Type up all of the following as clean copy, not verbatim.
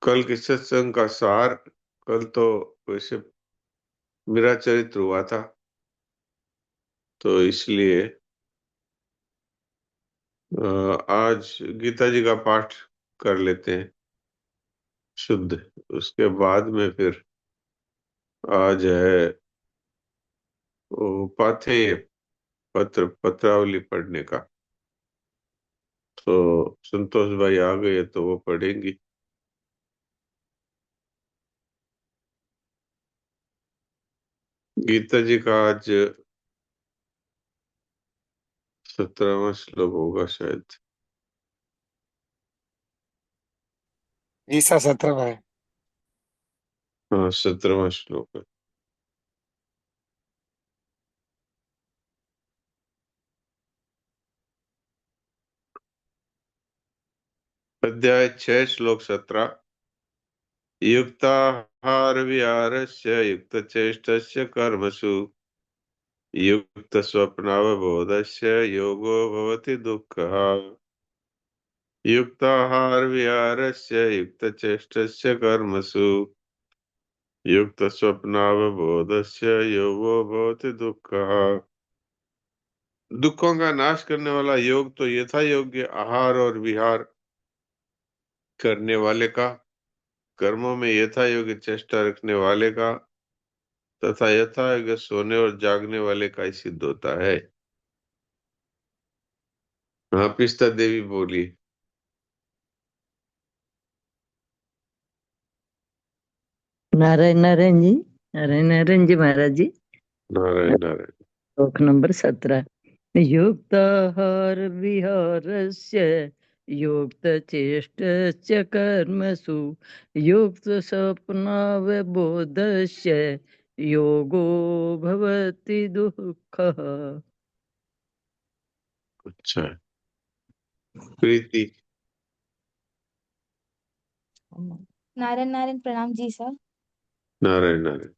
कल के सत्संग का सार, कल तो वैसे मेरा चरित्र हुआ था, तो इसलिए आज गीता जी का पाठ कर लेते हैं शुद्ध। उसके बाद में फिर आज है वो पाथेय पत्रावली पढ़ने का। तो संतोष भाई आ गए तो वो पढ़ेंगी। गीता जी का आज 17वां श्लोक होगा शायद। जी सर 17 है। हाँ, 17वां श्लोक है। अध्याय 6 श्लोक 17। युक्ताहार विहारस्य युक्तचेष्टस्य कर्मसु युक्तस्वप्नावबोधस्य योगो भवति दुःखः। युक्ताहार विहारस्य युक्तचेष्टस्य कर्मसु युक्तस्वप्नावबोधस्य योगो भवति दुःखः। दुखों का नाश करने वाला योग तो यथा योग्य आहार और विहार करने वाले का, कर्मों में यथा योग्य चेष्टा रखने वाले का तथा यथा योग्य सोने और जागने वाले का ही सिद्ध होता है। हाँ, पिस्ता देवी बोली। नारायण नारायण जी, नारायण नारायण जी महाराज जी। नारायण नारायण। श्लोक नंबर 17। युक्ताहार विहारस्य युक्त चेष्टस्य कर्मसु युक्त स्वप्नावबोधस्य योगो भवति दुःखः। अच्छा है। प्रीति। नारायण नारायण प्रणाम जी सर। नारायण नारायण।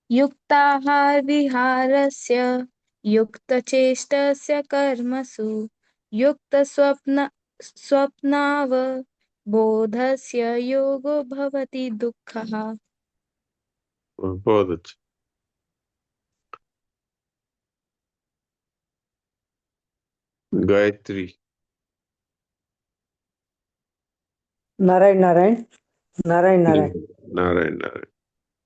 युक्ताहार विहारस्य युक्तचेष्टस्य कर्मसु युक्तस्वप्नावबोधस्य योगो भवति दुःखः। बहुत अच्छा। गायत्री। नारायण नारायण नारायण नारायण। नारायण नारायण।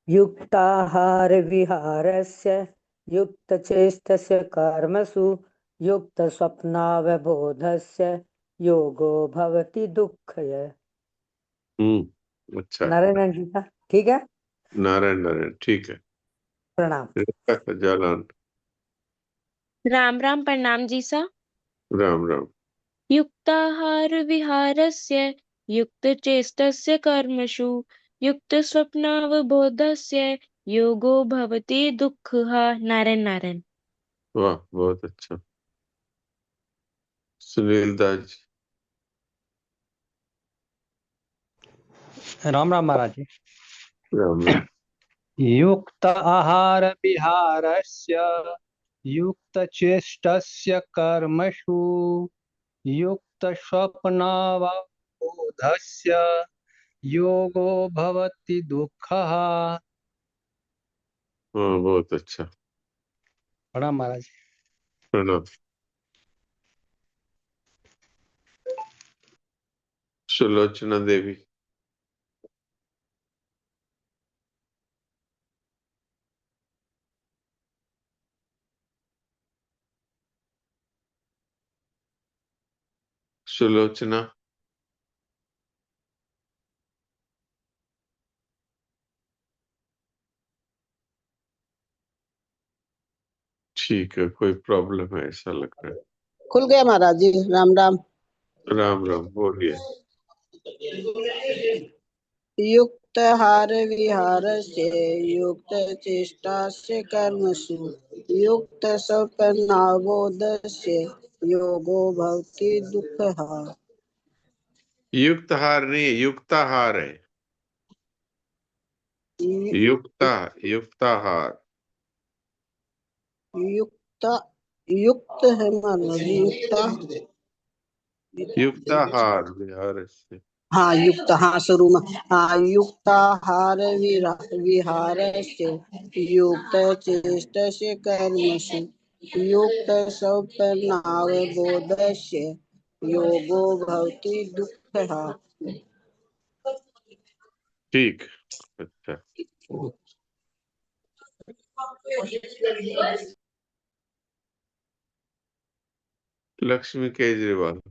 युक्ताहार विहारस्य युक्तचेष्टस्य कर्मसु युक्तस्वप्नावबोधस्य योगो भवति दुःखय। अच्छा। नारायण जी का ठीक है। नारायण नारायण ठीक है। प्रणाम। जालान। राम राम प्रणाम जी सा। राम राम। युक्ताहार विहारस्य युक्तचेष्टस्य कर्मसु युक्तस्वप्नावबोधस्य योगो भवति दुःखः। नारायण नारायण। वाह, बहुत अच्छा। सुनील दास। राम राम महाराज जी। राम राम। युक्त आहार विहारस्य युक्त चेष्टस्य कर्मसु युक्त स्वप्नावबोधस्य योगो भवति दुःखः। हाँ, बहुत अच्छा। प्रणाम महाराज। प्रणाम। सुलोचना देवी। सुलोचना। ठीक है, कोई प्रॉब्लम है ऐसा लग रहा है। खुल गया महाराज जी। राम राम। राम राम बोलिए। युक्त हार विहार से युक्त चेष्टा से कर्मसु युक्त स्वप्नावबोध से योगो भवति दुःखः। युक्तहार नहीं, युक्ताहार है। युक्ताहार। युक्त युक्त है महाराज जी। युक्त युक्ताहार विहार से हाँ युक्त, हाँ शुरू में, हाँ युक्ताहार विहारस्य युक्त चेष्टस्य कर्मसु युक्त स्वप्नावबोधस्य योगो भवति दुःखः। ठीक। अच्छा, लक्ष्मी केजरीवाल।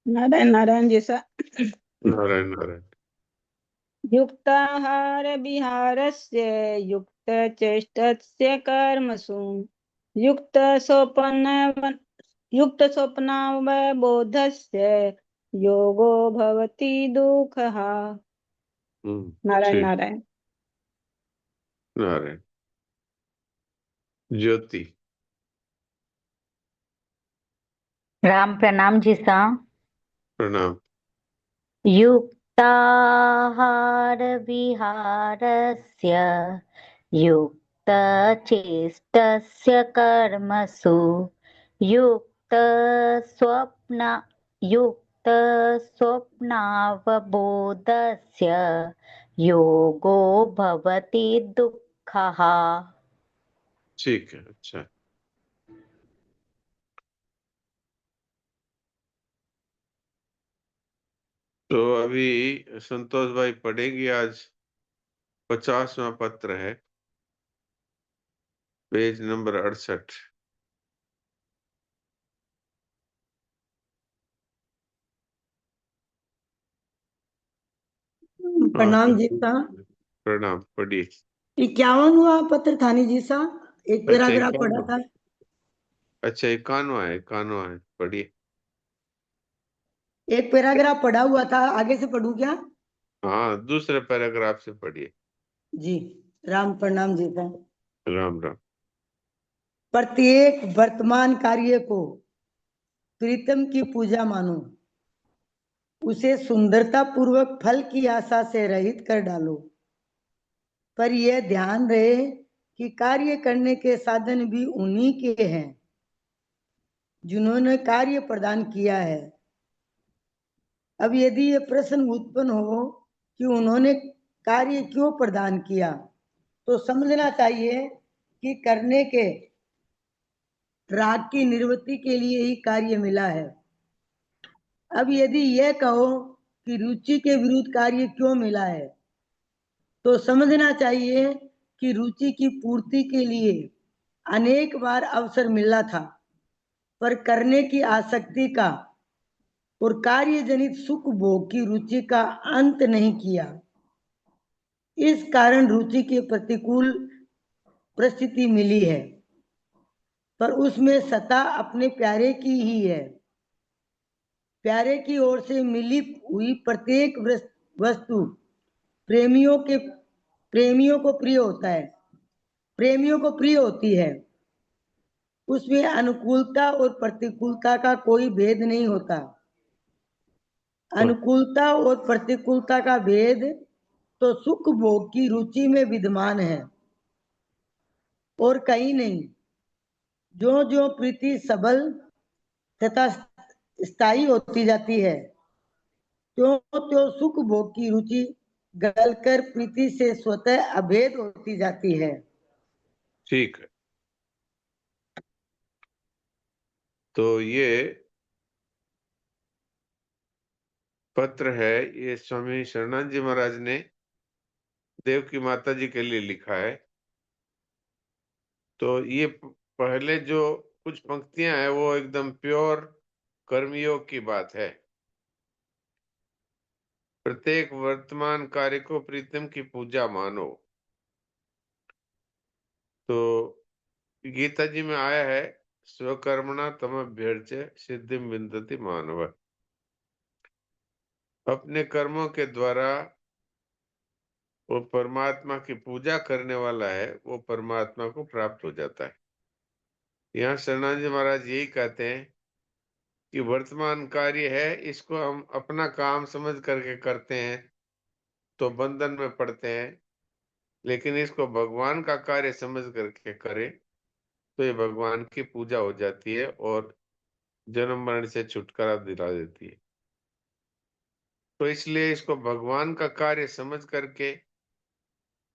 नारायण नारायण जैसा। नारायण नारायण। युक्ताहार विहारस्य युक्त चेष्टस्य कर्मसु युक्त स्वप्नावबोधस्य योगो भवति दुःखः। नारायण ठीक। नारायण। नारायण। ज्योति। राम प्रणाम जी सा। प्रणाम। युक्ताहार विहारस्य युक्तचेष्टस्य कर्मसु युक्तस्वप्न युक्तस्वप्नावबोधस्य योगो भवति दुःखः। ठीक है। अच्छा, तो अभी संतोष भाई पढ़ेंगे। आज 50वां पत्र है, पेज नंबर 68। हाँ, प्रणाम जी सा। प्रणाम, पढ़िए। 51वां पत्र थानी जी सा। एक अच्छा, पैराग्राफ पढ़ा था। अच्छा, 51वां है, 51वां है, पढ़िए। एक पैराग्राफ पढ़ा हुआ था, आगे से पढ़ूं क्या? हाँ, दूसरे पैराग्राफ से पढ़िए। जी। राम प्रणाम जी सा। राम राम। प्रत्येक वर्तमान कार्य को प्रीतम की पूजा मानो, उसे सुंदरता पूर्वक फल की आशा से रहित कर डालो, पर यह ध्यान रहे कि कार्य करने के साधन भी उन्हीं के हैं जिन्होंने कार्य प्रदान किया है। अब यदि ये प्रश्न उत्पन्न हो कि उन्होंने कार्य क्यों प्रदान किया, तो समझना चाहिए कि करने के राग की निवृत्ति के लिए ही कार्य मिला है। अब यदि यह कहो कि रुचि के विरुद्ध कार्य क्यों मिला है, तो समझना चाहिए कि रुचि की पूर्ति के लिए अनेक बार अवसर मिला था, पर करने की आसक्ति का और कार्य जनित सुख भोग की रुचि का अंत नहीं किया। इस कारण रुचि की प्रतिकूल परिस्थिति मिली है, पर उसमें सत्ता अपने प्यारे की ही है। प्यारे की ओर से मिली हुई प्रत्येक वस्तु प्रेमियों को प्रिय होता है, प्रेमियों को प्रिय होती है। उसमें अनुकूलता और प्रतिकूलता का कोई भेद नहीं होता। अनुकूलता और प्रतिकूलता का भेद तो सुख भोग की रुचि में विद्यमान है और कहीं नहीं। जो जो प्रीति सबल तथा स्थायी होती जाती है, त्यों त्यों सुख भोग की रुचि गलकर प्रीति से स्वतः अभेद होती जाती है। ठीक है, तो ये पत्र है, ये स्वामी शरणानंद जी महाराज ने देव की माता जी के लिए लिखा है। तो ये पहले जो कुछ पंक्तियां हैं वो एकदम प्योर कर्मयोग की बात है। प्रत्येक वर्तमान कार्य को प्रीतम की पूजा मानो। तो गीता जी में आया है, स्वकर्मणा तमभ्यर्च्य सिद्धिम विन्दति मानव। अपने कर्मों के द्वारा वो परमात्मा की पूजा करने वाला है, वो परमात्मा को प्राप्त हो जाता है। यहाँ शरणानंद जी महाराज यही कहते हैं कि वर्तमान कार्य है, इसको हम अपना काम समझ करके करते हैं तो बंधन में पड़ते हैं, लेकिन इसको भगवान का कार्य समझ करके करे तो ये भगवान की पूजा हो जाती है और जन्म मरण से छुटकारा दिला देती है। तो इसलिए इसको भगवान का कार्य समझ करके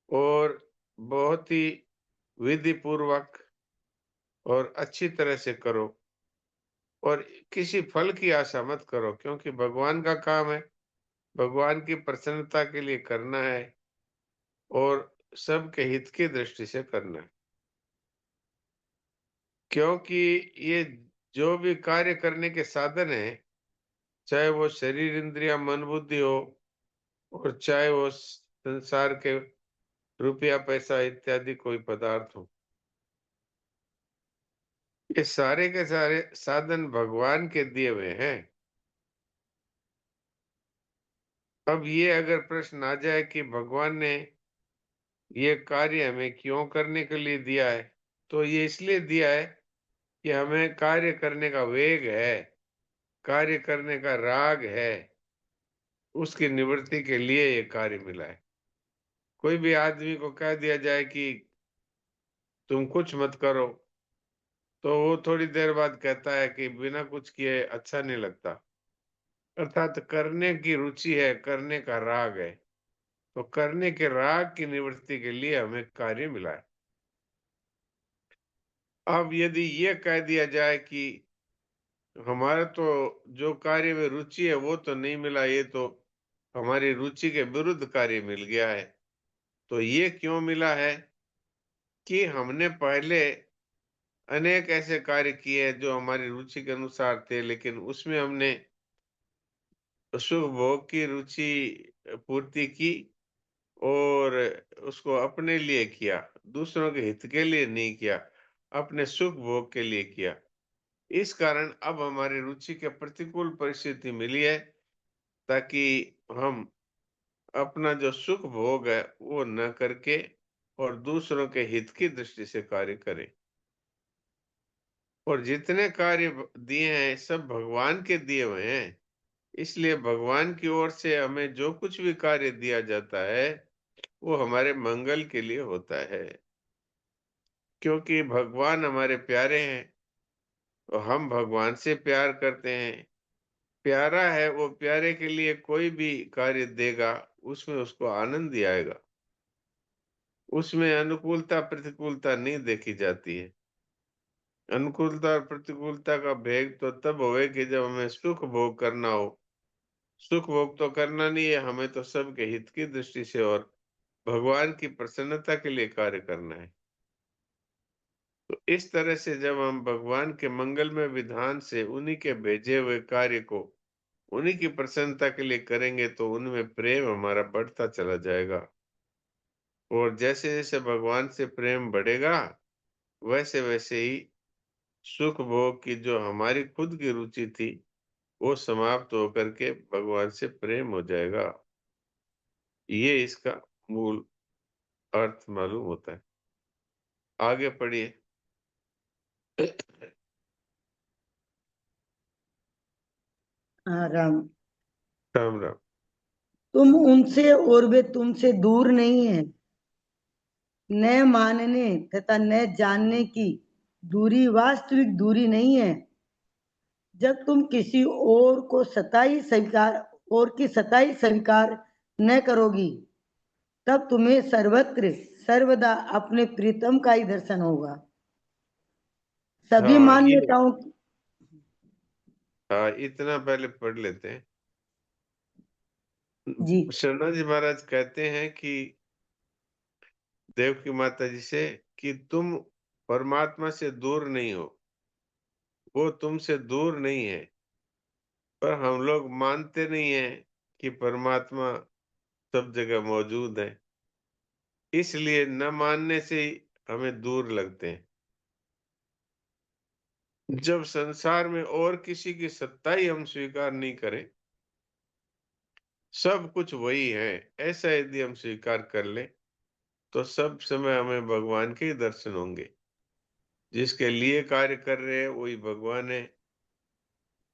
और बहुत ही विधि पूर्वक और अच्छी तरह से करो और किसी फल की आशा मत करो, क्योंकि भगवान का काम है, भगवान की प्रसन्नता के लिए करना है और सबके हित की दृष्टि से करना है। क्योंकि ये जो भी कार्य करने के साधन है, चाहे वो शरीर इंद्रिया मन बुद्धि हो और चाहे वो संसार के रुपया पैसा इत्यादि कोई पदार्थ हो, ये सारे के सारे साधन भगवान के दिए हुए हैं। अब ये अगर प्रश्न आ जाए कि भगवान ने ये कार्य हमें क्यों करने के लिए दिया है, तो ये इसलिए दिया है कि हमें कार्य करने का वेग है, कार्य करने का राग है, उसकी निवृत्ति के लिए ये कार्य मिला है। कोई भी आदमी को कह दिया जाए कि तुम कुछ मत करो, तो वो थोड़ी देर बाद कहता है कि बिना कुछ किए अच्छा नहीं लगता। अर्थात करने की रुचि है, करने का राग है, तो करने के राग की निवृत्ति के लिए हमें कार्य मिला है। अब यदि ये कह दिया जाए कि हमारा तो जो कार्य में रुचि है वो तो नहीं मिला, ये तो हमारी रुचि के विरुद्ध कार्य मिल गया है, तो ये क्यों मिला है कि हमने पहले अनेक ऐसे कार्य किए हैं जो हमारी रुचि के अनुसार थे, लेकिन उसमें हमने सुख भोग की रुचि पूर्ति की और उसको अपने लिए किया, दूसरों के हित के लिए नहीं किया, अपने सुख भोग के लिए किया। इस कारण अब हमारी रुचि के प्रतिकूल परिस्थिति मिली है, ताकि हम अपना जो सुख भोग है वो न करके और दूसरों के हित की दृष्टि से कार्य करें। और जितने कार्य दिए हैं सब भगवान के दिए हुए हैं, इसलिए भगवान की ओर से हमें जो कुछ भी कार्य दिया जाता है वो हमारे मंगल के लिए होता है, क्योंकि भगवान हमारे प्यारे हैं और हम भगवान से प्यार करते हैं। प्यारा है वो प्यारे के लिए कोई भी कार्य देगा, उसमें उसको आनंद ही आएगा, उसमें अनुकूलता प्रतिकूलता नहीं देखी जाती है। अनुकूलता और प्रतिकूलता का भेद तो तब होवे कि जब हमें सुख भोग करना हो। सुख भोग तो करना नहीं है, हमें तो सबके हित की दृष्टि से और भगवान की प्रसन्नता के लिए कार्य करना है। तो इस तरह से जब हम भगवान के मंगलमय विधान से उन्हीं के भेजे हुए कार्य को उन्हीं की प्रसन्नता के लिए करेंगे तो उनमें प्रेम हमारा बढ़ता चला जाएगा। और जैसे जैसे भगवान से प्रेम बढ़ेगा, वैसे वैसे ही सुख भोग की जो हमारी खुद की रुचि थी वो समाप्त होकर के भगवान से प्रेम हो जाएगा। ये इसका मूल अर्थ मालूम होता है। आगे पढ़िए। हाँ राम। राम राम। तुम उनसे और वे तुमसे दूर नहीं है। न मानने तथा न जानने की दूरी वास्तविक दूरी नहीं है। जब तुम किसी और को सताई स्वीकार और की सताई स्वीकार न करोगी, तब तुम्हें सर्वत्र सर्वदा अपने प्रीतम का ही दर्शन होगा। सभी हाँ ये मान्यताओं हाँ, इतना पहले पढ़ लेते हैं। जी शरणा जी महाराज कहते हैं कि देवकी माता जी से कि तुम परमात्मा से दूर नहीं हो, वो तुमसे दूर नहीं है, पर हम लोग मानते नहीं है कि परमात्मा सब जगह मौजूद है, इसलिए न मानने से ही हमें दूर लगते हैं। जब संसार में और किसी की सत्ता ही हम स्वीकार नहीं करें, सब कुछ वही है, ऐसा यदि हम स्वीकार कर लें तो सब समय हमें भगवान के ही दर्शन होंगे। जिसके लिए कार्य कर रहे हैं वही भगवान है,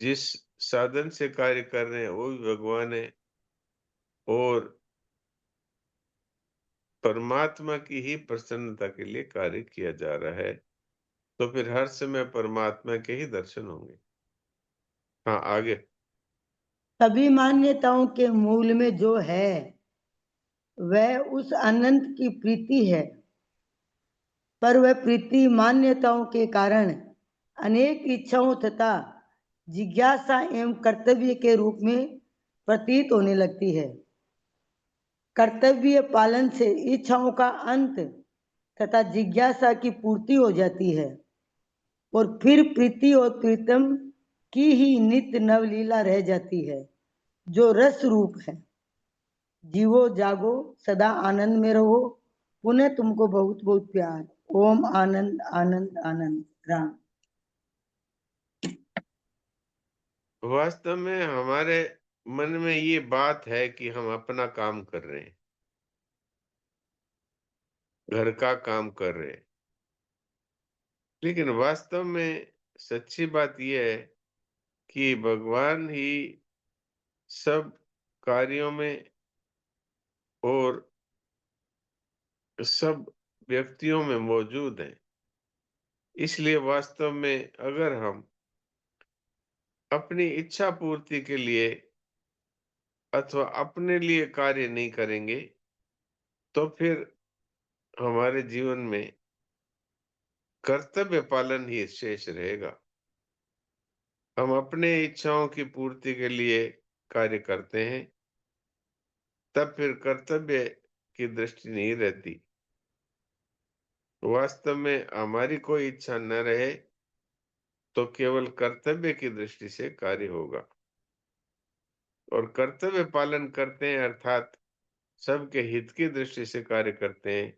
जिस साधन से कार्य कर रहे हैं वो भी भगवान है, और परमात्मा की ही प्रसन्नता के लिए कार्य किया जा रहा है, तो फिर हर समय परमात्मा के ही दर्शन होंगे। हाँ, आगे। सभी मान्यताओं के मूल में जो है वह उस अनंत की प्रीति है, पर वह प्रीति मान्यताओं के कारण अनेक इच्छाओं तथा जिज्ञासा एवं कर्तव्य के रूप में प्रतीत होने लगती है। कर्तव्य पालन से इच्छाओं का अंत तथा जिज्ञासा की पूर्ति हो जाती है और फिर प्रीति और प्रीतम की ही नित्य नवलीला रह जाती है, जो रस रूप है। जीवो जागो सदा आनंद में रहो, पुनः तुमको बहुत बहुत प्यार। ओम आनंद आनंद आनंद। राम। वास्तव में हमारे मन में ये बात है कि हम अपना काम कर रहे हैं, घर का काम कर रहे हैं, लेकिन वास्तव में सच्ची बात यह है कि भगवान ही सब कार्यों में और सब व्यक्तियों में मौजूद हैं। इसलिए वास्तव में अगर हम अपनी इच्छा पूर्ति के लिए अथवा अपने लिए कार्य नहीं करेंगे, तो फिर हमारे जीवन में कर्तव्य पालन ही शेष रहेगा। हम अपने इच्छाओं की पूर्ति के लिए कार्य करते हैं, तब फिर कर्तव्य की दृष्टि नहीं रहती। वास्तव में हमारी कोई इच्छा न रहे तो केवल कर्तव्य की दृष्टि से कार्य होगा, और कर्तव्य पालन करते हैं अर्थात सबके हित की दृष्टि से कार्य करते हैं,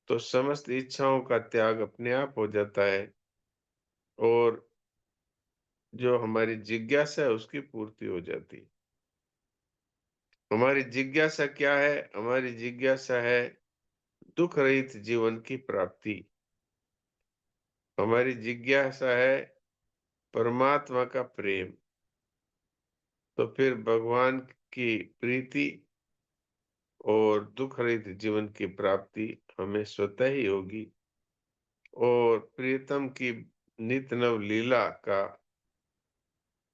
तो समस्त इच्छाओं का त्याग अपने आप हो जाता है और जो हमारी जिज्ञासा है उसकी पूर्ति हो जाती है। हमारी जिज्ञासा क्या है? हमारी जिज्ञासा है दुख रहित जीवन की प्राप्ति। हमारी जिज्ञासा है परमात्मा का प्रेम। तो फिर भगवान की प्रीति और दुख रहित जीवन की प्राप्ति हमें स्वतः ही होगी और प्रियतम की नित नव लीला का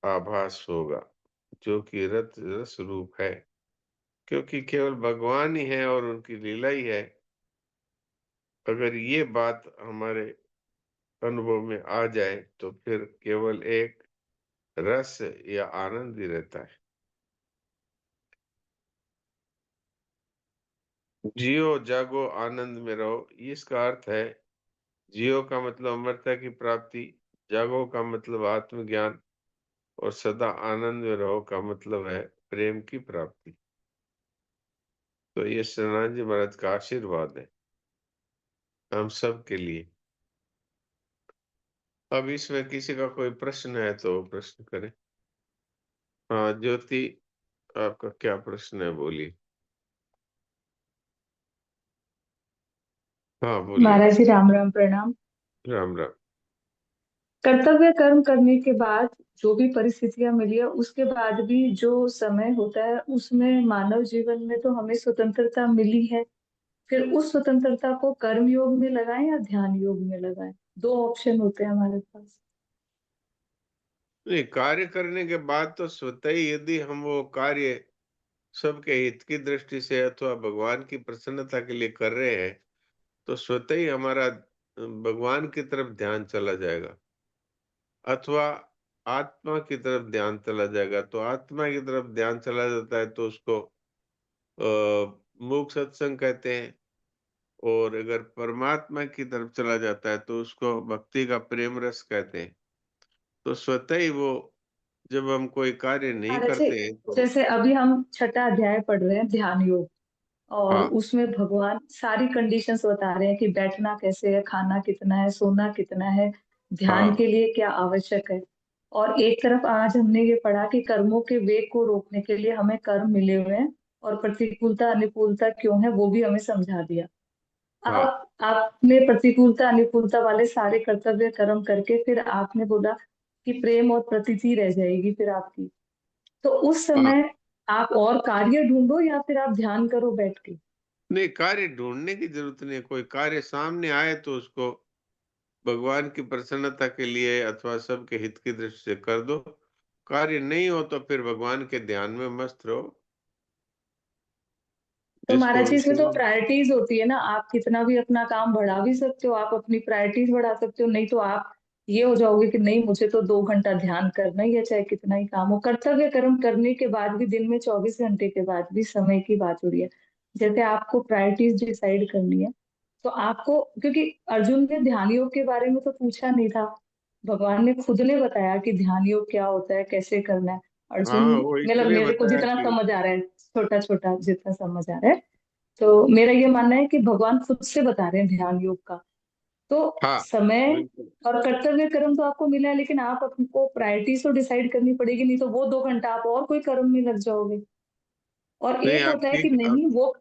आभास होगा, जो कि रस रूप है, क्योंकि केवल भगवान ही है और उनकी लीला ही है। अगर ये बात हमारे अनुभव में आ जाए तो फिर केवल एक रस या आनंद ही रहता है। जियो जागो आनंद में रहो, इसका अर्थ है जियो का मतलब अमरता की प्राप्ति, जागो का मतलब आत्मज्ञान, और सदा आनंद में रहो का मतलब है प्रेम की प्राप्ति। तो ये सनातन जी महाराज का आशीर्वाद है हम सब के लिए। अब इसमें किसी का कोई प्रश्न है तो प्रश्न करें। हाँ ज्योति, आपका क्या प्रश्न है, बोलिए। हाँ बोलिए। महाराज जी राम राम प्रणाम। राम राम। कर्तव्य कर्म करने के बाद जो भी परिस्थितियां मिली है, उसके बाद भी जो समय होता है उसमें मानव जीवन में तो हमें स्वतंत्रता मिली है। फिर उस स्वतंत्रता को कर्म योग में लगाएं या ध्यान योग में लगाएं, दो ऑप्शन होते हैं हमारे पास। नहीं, कार्य करने के बाद तो स्वतः ही यदि हम वो कार्य सबके हित की दृष्टि से अथवा भगवान की प्रसन्नता के लिए कर रहे हैं, तो स्वतः ही हमारा भगवान की तरफ ध्यान चला जाएगा अथवा आत्मा की तरफ ध्यान चला जाएगा। तो आत्मा की तरफ ध्यान चला जाता है तो उसको मूक सत्संग कहते हैं, और अगर परमात्मा की तरफ चला जाता है तो उसको भक्ति का प्रेम रस कहते हैं। तो स्वतः ही वो, जब हम कोई कार्य नहीं महाराज जी, करते हैं तो जैसे अभी हम छठा अध्याय पढ़ रहे हैं ध्यान योग, और हाँ उसमें भगवान सारी कंडीशंस बता रहे हैं कि बैठना कैसे है, खाना कितना है, सोना कितना है, ध्यान हाँ के लिए क्या आवश्यक है। और एक तरफ आज हमने ये पढ़ा कि कर्मों के वेग को रोकने के लिए हमें कर्म मिले हुए हैं, और प्रतिकूलता अनुकूलता क्यों है वो भी हमें समझा दिया। हाँ अब आपने प्रतिकूलता अनुकूलता वाले सारे कर्तव्य कर्म करके फिर आपने बोला कि प्रेम और प्रतीति रह जाएगी फिर आपकी। तो उस हाँ। समय आप और कार्य ढूंढो या फिर आप ध्यान करो बैठ के। नहीं, कार्य ढूंढने की जरूरत नहीं है। कोई कार्य सामने आए तो उसको भगवान की प्रसन्नता के लिए अथवा सबके हित की दृष्टि से कर दो। कार्य नहीं हो तो फिर भगवान के ध्यान में मस्त रहो। तो जिसको महाराज जी इसमें तो विश्राम प्रायोरिटीज होती है ना, आप कितना भी अपना काम बढ़ा भी सकते हो, आप अपनी प्रायोरिटीज बढ़ा सकते हो, नहीं तो आप ये हो जाओगे कि नहीं मुझे तो 2 घंटा ध्यान करना ही है चाहे कितना ही काम हो। कर्तव्य कर्म करने के बाद भी दिन में 24 घंटे के बाद भी समय की बात हो रही है। जैसे आपको प्रायोरिटीज डिसाइड करनी है तो आपको, क्योंकि अर्जुन ने ध्यान योग के बारे में तो पूछा नहीं था, भगवान ने खुद ने बताया कि ध्यान योग क्या होता है कैसे करना है। अर्जुन, हाँ, वो मतलब इसलिए मेरे को बताया जितना कि समझ आ रहा है, छोटा छोटा जितना समझ आ रहा है, तो मेरा ये मानना है कि भगवान खुद से बता रहे हैं ध्यान योग का। तो हाँ, समय बिल्कुल। और कर्तव्य कर्म तो आपको मिला है, लेकिन आप आपको प्रायोरिटीज तो डिसाइड करनी पड़ेगी, नहीं तो वो 2 घंटा आप और कोई कर्म में लग जाओगे। और नहीं, एक होता है कि नहीं वो,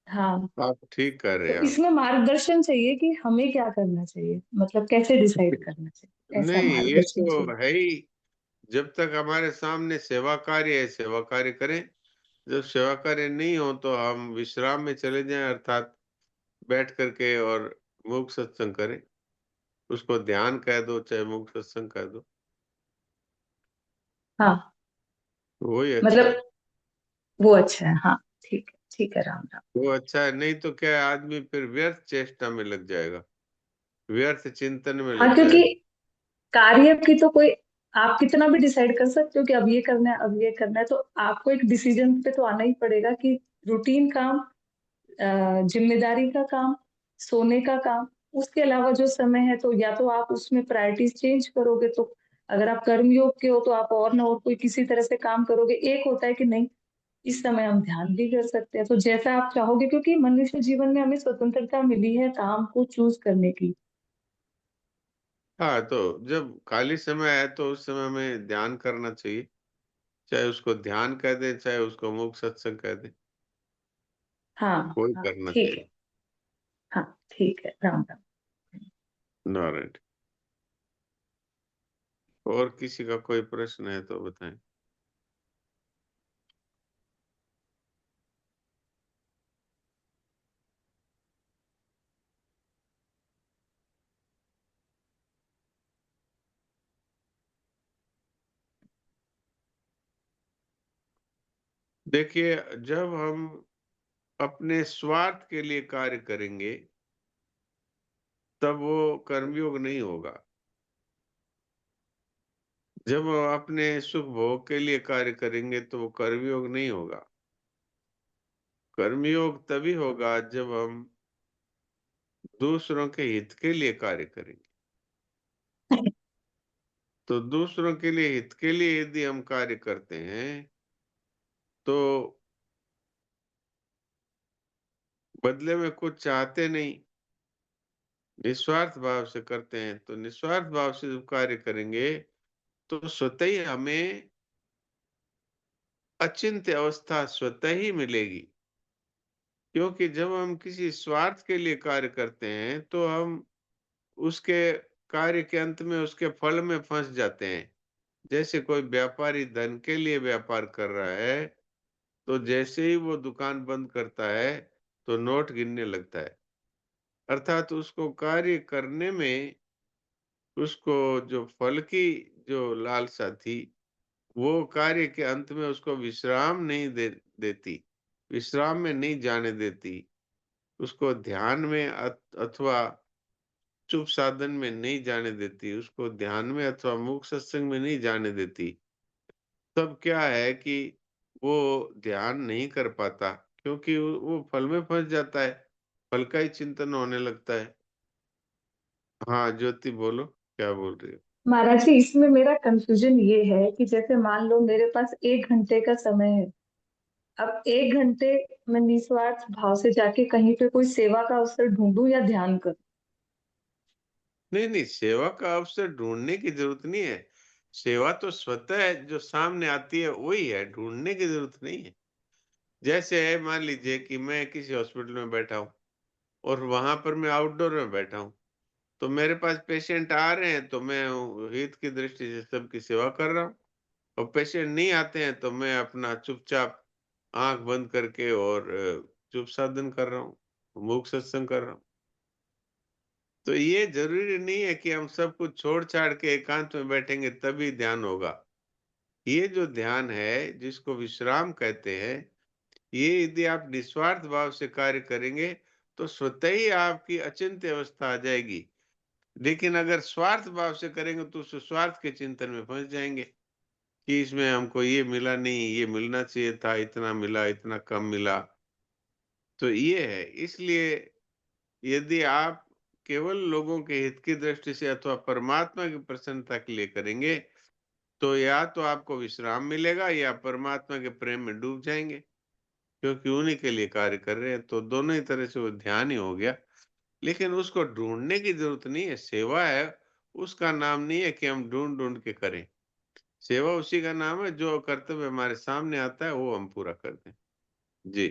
हाँ, आप ठीक कर रहे तो हैं आप। इसमें मार्गदर्शन चाहिए कि हमें क्या करना चाहिए, मतलब कैसे डिसाइड करना चाहिए, ऐसा नहीं, ये मार्गदर्शन चाहिए। तो है ही। जब तक हमारे सामने सेवा कार्य है, सेवा कार्य करें। जब सेवा कार्य नहीं हो तो हम विश्राम में चले जाएं, अर्थात बैठ करके और मूक सत्संग करें। उसको ध्यान कह दो चाहे मूक सत्संग कह दो, हाँ, वही अच्छा है। मतलब वो अच्छा है, हाँ, ठीक है, राम राम। वो अच्छा है, नहीं तो क्या है, आदमी फिर व्यर्थ चेष्टा में लग जाएगा, व्यर्थ चिंतन में हाँ, लग क्योंकि जाएगा। कार्य की तो कोई, आप कितना भी डिसाइड कर सकते हो कि अब ये करना है अब ये करना है, तो आपको एक डिसीजन पे तो आना ही पड़ेगा कि रूटीन काम, जिम्मेदारी का काम, सोने का काम, उसके अलावा जो समय है तो या तो आप उसमें प्रायोरिटीज चेंज करोगे। तो अगर आप कर्मयोग के हो तो आप और ना और कोई किसी तरह से काम करोगे। एक होता है कि नहीं इस समय हम ध्यान भी कर सकते हैं, तो जैसा आप चाहोगे, क्योंकि मनुष्य जीवन में हमें स्वतंत्रता मिली है काम को चूज करने की। हाँ, तो जब खाली समय है तो उस समय में ध्यान करना चाहिए, चाहे उसको ध्यान कह दे चाहे उसको मूक सत्संग कह दे, हाँ, वही हाँ, करना ठीक चाहिए। है, हाँ, ठीक है, राम राम। नारायण। और किसी का कोई प्रश्न है तो बताएं। देखिए, जब हम अपने स्वार्थ के लिए कार्य करेंगे तब वो कर्मयोग नहीं होगा। जब हम अपने सुख भोग के लिए कार्य करेंगे तो वो कर्मयोग नहीं होगा। कर्मयोग तभी होगा जब हम दूसरों के हित के लिए कार्य करेंगे। तो दूसरों के लिए हित के लिए यदि हम कार्य करते हैं तो बदले में कुछ चाहते नहीं, निस्वार्थ भाव से करते हैं, तो निस्वार्थ भाव से जब कार्य करेंगे तो स्वतः ही हमें अचिंत्य अवस्था स्वतः ही मिलेगी। क्योंकि जब हम किसी स्वार्थ के लिए कार्य करते हैं तो हम उसके कार्य के अंत में उसके फल में फंस जाते हैं। जैसे कोई व्यापारी धन के लिए व्यापार कर रहा है, तो जैसे ही वो दुकान बंद करता है तो नोट गिनने लगता है। अर्थात उसको कार्य करने में उसको जो फल की जो लालसा थी, वो कार्य के अंत में उसको विश्राम नहीं देती, विश्राम में नहीं जाने देती, उसको ध्यान में अथवा चुप साधन में नहीं जाने देती, उसको ध्यान में अथवा मूक सत्संग में नहीं जाने देती। तब क्या है कि वो ध्यान नहीं कर पाता, क्योंकि वो फल में फंस जाता है, फल का ही चिंतन होने लगता है। हाँ ज्योति, बोलो क्या बोल रही हो। महाराज जी इसमें मेरा कंफ्यूजन ये है कि जैसे मान लो मेरे पास 1 घंटे का समय है, अब 1 घंटे मैं निस्वार्थ भाव से जाके कहीं पे कोई सेवा का अवसर ढूंढूं या ध्यान करूं। नहीं नहीं, सेवा का अवसर ढूंढने की जरूरत नहीं है। सेवा तो स्वतः जो सामने आती है वही है, ढूंढने की जरूरत नहीं है। जैसे है, मान लीजिए कि मैं किसी हॉस्पिटल में बैठा हूँ और वहां पर मैं आउटडोर में बैठा हूँ, तो मेरे पास पेशेंट आ रहे हैं तो मैं हित की दृष्टि से सबकी सेवा कर रहा हूँ, और पेशेंट नहीं आते हैं तो मैं अपना चुपचाप आंख बंद करके और चुप साधन कर रहा हूँ, मूक सत्संग कर रहा हूँ। तो ये जरूरी नहीं है कि हम सब कुछ छोड़ छाड़ के एकांत में बैठेंगे तभी ध्यान होगा। ये जो ध्यान है, जिसको विश्राम कहते हैं, ये यदि आप निस्वार्थ भाव से कार्य करेंगे तो स्वतः ही आपकी अचिंत्य अवस्था आ जाएगी। लेकिन अगर स्वार्थ भाव से करेंगे तो स्वार्थ के चिंतन में फंस जाएंगे कि इसमें हमको ये मिला नहीं, ये मिलना चाहिए था, इतना मिला, इतना कम मिला। तो ये है। इसलिए यदि आप केवल लोगों के हित की दृष्टि से अथवा परमात्मा की प्रसन्नता के लिए करेंगे तो या तो आपको विश्राम मिलेगा या परमात्मा के प्रेम में डूब जाएंगे, क्योंकि उन्हीं के लिए कार्य कर रहे हैं। तो दोनों ही तरह से वो ध्यान ही हो गया। लेकिन उसको ढूंढने की जरूरत नहीं है। सेवा है, उसका नाम नहीं है कि हम ढूंढ ढूंढ के करें। सेवा उसी का नाम है जो कर्तव्य हमारे सामने आता है वो हम पूरा कर दें। जी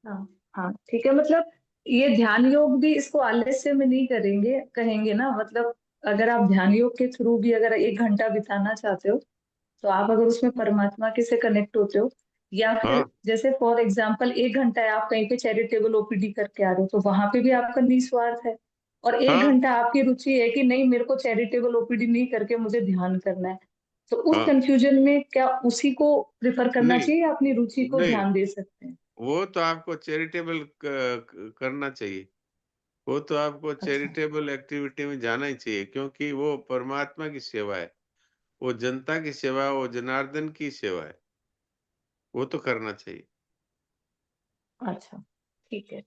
हाँ हाँ ठीक है। मतलब ये ध्यान योग भी इसको आलस्य में नहीं करेंगे कहेंगे ना। मतलब अगर आप ध्यान योग के थ्रू भी अगर 1 घंटा बिताना चाहते हो तो आप अगर उसमें परमात्मा के से कनेक्ट होते हो, या फिर हाँ जैसे फॉर एग्जाम्पल 1 घंटा है आप कहीं पे चैरिटेबल ओपीडी करके आ रहे हो तो वहां पे भी आपका निस्वार्थ है। और एक हाँ घंटा आपकी रुचि है कि नहीं मेरे को चैरिटेबल ओपीडी नहीं करके मुझे ध्यान करना है, तो उस हाँ। कंफ्यूजन में क्या उसी को प्रिफर करना नहीं चाहिए या अपनी रुचि को नहीं, ध्यान दे सकते हैं? वो तो आपको चैरिटेबल करना चाहिए। वो तो आपको अच्छा चैरिटेबल एक्टिविटी में जाना ही चाहिए, क्योंकि वो परमात्मा की सेवा है, वो जनता की सेवा है, वो जनार्दन की सेवा है। वो तो करना चाहिए। अच्छा ठीक है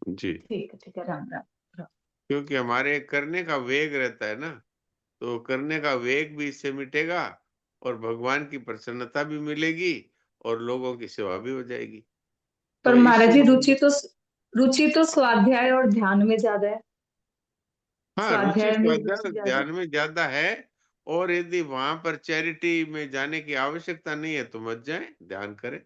जी, ठीक है ठीक है। राम राम राम। क्योंकि हमारे करने का वेग रहता है ना, तो करने का वेग भी इससे मिटेगा और भगवान की प्रसन्नता भी मिलेगी और लोगों की सेवा भी हो जाएगी। पर तो महाराज इससे जी हम, रुचि तो स्वाध्याय और ध्यान में ज्यादा है। हाँ, रुचि स्वाध्याय में स्वाध्याय रुचि और ज्यादा है। ध्यान में ज्यादा है। और यदि वहां पर चैरिटी में जाने की आवश्यकता नहीं है तो मत जाएं, ध्यान करें।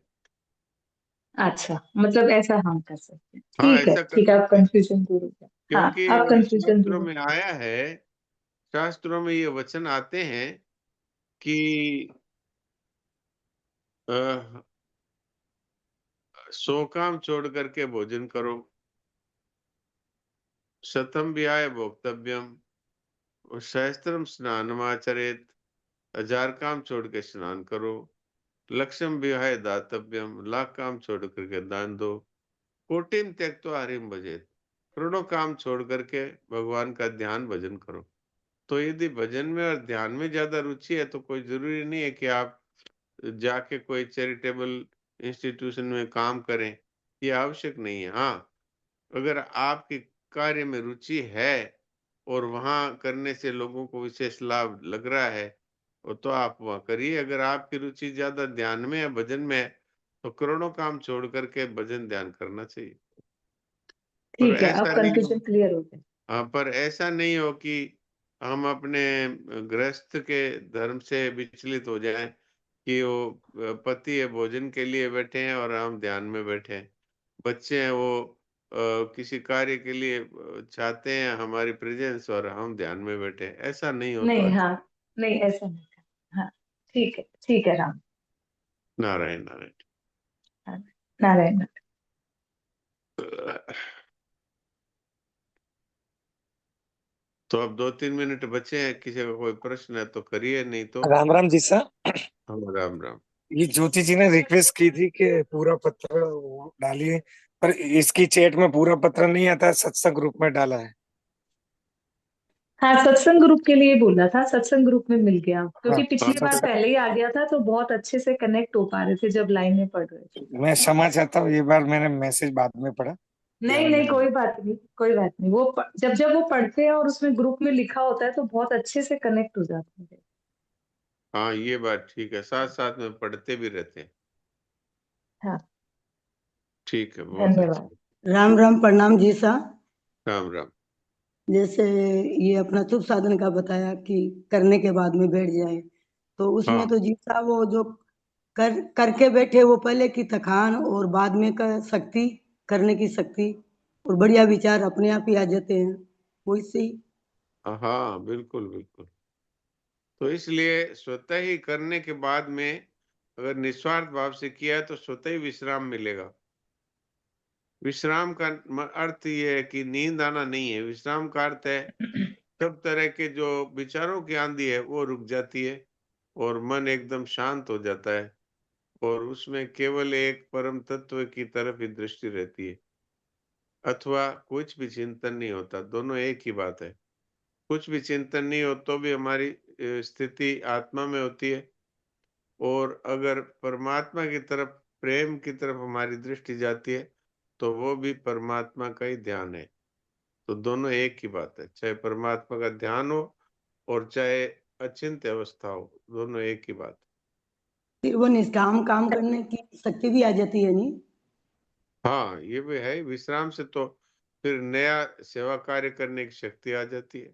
अच्छा मतलब ऐसा हम कर सकते हैं। हाँ, ठीक है ऐसा कर ठीक है। आप सकते हैं, कंफ्यूजन दूर हो गया। हाँ क्योंकि आप कंफ्यूजन दूर शास्त्रों हो में आया है, शास्त्रों में ये वचन आते हैं कि अ, सो काम छोड़ करके भोजन करो, शतम विहाय भोक्तव्यम, और सहस्त्रम स्नानमाचरेत, 1000 काम छोड़ के स्नान करो, लक्ष्यम विहाय दातव्यम, लाख काम छोड़ करके दान दो, कोटिम त्यक्त्वा हरिम भजेत, करोड़ों काम छोड़ करके भगवान का ध्यान भजन करो। तो यदि भजन में और ध्यान में ज्यादा रुचि है तो कोई जरूरी नहीं है कि आप जाके कोई चैरिटेबल इंस्टीट्यूशन में काम करें, ये आवश्यक नहीं है। हाँ, अगर आपके कार्य में रुचि है और वहां करने से लोगों को विशेष लाभ लग रहा है, वो तो आप वहां करिए। अगर आपकी रुचि ज्यादा ध्यान में है, भजन में है, तो करोड़ों काम छोड़ करके भजन ध्यान करना चाहिए। पर ठीक है। ऐसा अब नहीं हो, कंफ्यूजन क्लियर हो गया। हाँ, पर ऐसा नहीं हो कि हम अपने गृहस्थ के धर्म से विचलित हो जाएं कि वो पति है भोजन के लिए बैठे हैं और हम ध्यान में बैठे हैं, बच्चे हैं वो किसी कार्य के लिए चाहते हैं हमारी प्रेजेंस और हम ध्यान में बैठे हैं। ऐसा नहीं हो तो नहीं हाँ अच्छा। नहीं ऐसा नहीं करना। हाँ ठीक है राम। नारायण नारायण। हाँ, नारायण नारायण। तो अब 2-3 मिनट बचे हैं, किसी का कोई प्रश्न है तो करिए, नहीं तो राम राम जी सर। हम राम राम। ये ज्योति जी ने रिक्वेस्ट की थी कि पूरा पत्र वो डालिए, पर इसकी चैट में पूरा पत्र नहीं आता है, सत्संग ग्रुप में डाला है। हाँ सत्संग ग्रुप के लिए बोला था, सत्संग ग्रुप में मिल गया हाँ क्योंकि हाँ, पिछली बार पहले ही आ गया था तो बहुत अच्छे से कनेक्ट हो पा रहे थे जब लाइन में पढ़ रहे थे। मैं क्षमा चाहता हूँ, ये बार मैंने मैसेज बाद में पढ़ा, ध्यान नहीं में नहीं नहीं। कोई बात नहीं कोई बात नहीं। वो जब जब वो पढ़ते हैं और उसमें ग्रुप में लिखा होता है तो बहुत अच्छे से कनेक्ट हो जाते हैं। हाँ, ये बात ठीक है, साथ साथ में पढ़ते भी रहते हैं। हाँ ठीक है, बहुत धन्यवाद। अच्छा। राम राम प्रणाम जी सा। राम राम। जैसे ये अपना शुभ साधन का बताया कि करने के बाद में बैठ जाए, तो उसमें हाँ तो जी सा वो जो करके बैठे वो पहले की थकान और बाद में का शक्ति, करने की शक्ति और बढ़िया विचार अपने आप ही आ जाते हैं, वो इससे ही। हाँ, बिल्कुल बिल्कुल। तो इसलिए स्वतः ही करने के बाद में अगर निस्वार्थ भाव से किया है तो स्वतः ही विश्राम मिलेगा। विश्राम का अर्थ ये है कि नींद आना नहीं है। विश्राम का अर्थ है सब तरह के जो विचारों की आंधी है वो रुक जाती है और मन एकदम शांत हो जाता है और उसमें केवल एक परम तत्व की तरफ ही दृष्टि रहती है, अथवा कुछ भी चिंतन नहीं होता। दोनों एक ही बात है। कुछ भी चिंतन नहीं हो तो भी हमारी स्थिति आत्मा में होती है, और अगर परमात्मा की तरफ, प्रेम की तरफ हमारी दृष्टि जाती है तो वो भी परमात्मा का ही ध्यान है। तो दोनों एक ही बात है, चाहे परमात्मा का ध्यान हो और चाहे अचिंत्य अवस्था हो, दोनों एक ही बात है। फिर वो निष्काम काम करने की शक्ति भी आ जाती है नहीं? हाँ, ये भी है। विश्राम से तो फिर नया सेवा कार्य करने की शक्ति आ जाती है।